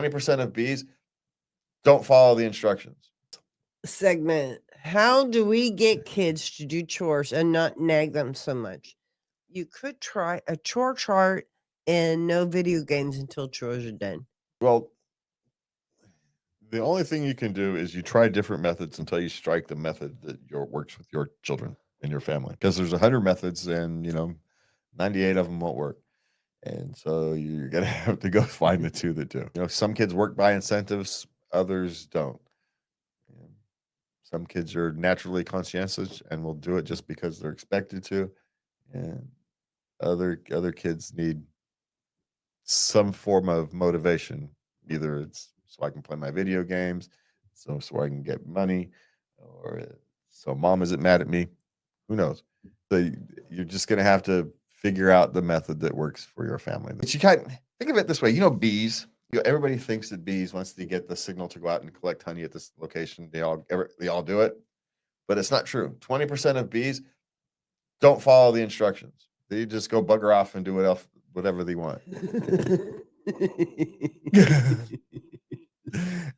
20% of Bs don't follow the instructions. Segment. How do we get kids to do chores and not nag them so much? You could try a chore chart and no video games until chores are done. Well, the only thing you can do is you try different methods until you strike the method that works with your children and your family. Because there's 100 methods, and 98 of them won't work. And so you're gonna have to go find the two that do. Some kids work by incentives, others don't. And some kids are naturally conscientious and will do it just because they're expected to, and other kids need some form of motivation. Either it's so I can play my video games, so I can get money, or so mom isn't mad at me. Who knows? So you're just gonna have to figure out the method that works for your family. But you can't think of it this way. Bees. Everybody thinks that bees, once they get the signal to go out and collect honey at this location, they all do it. But it's not true. 20% of bees don't follow the instructions. They just go bugger off and do whatever they want.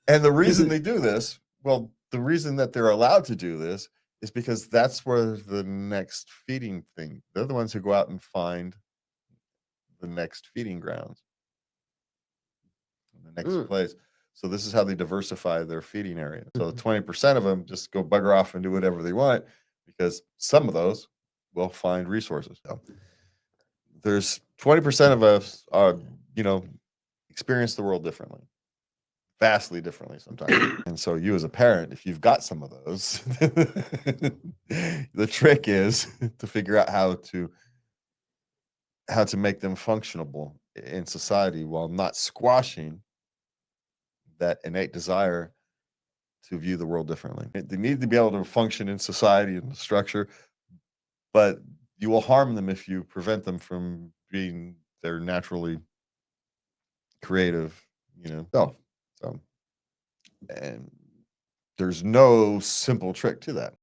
And the reason they do this, well, the reason that they're allowed to do this is because that's where the next feeding thing, they're the ones who go out and find the next feeding grounds, the next place. So this is how they diversify their feeding area. So 20% of them just go bugger off and do whatever they want, because some of those will find resources. So there's 20% of us experience the world differently, vastly differently sometimes. And so you as a parent, if you've got some of those, the trick is to figure out how to make them functionable in society while not squashing that innate desire to view the world differently. They need to be able to function in society and the structure, but you will harm them if you prevent them from being their naturally creative, self. So, and there's no simple trick to that.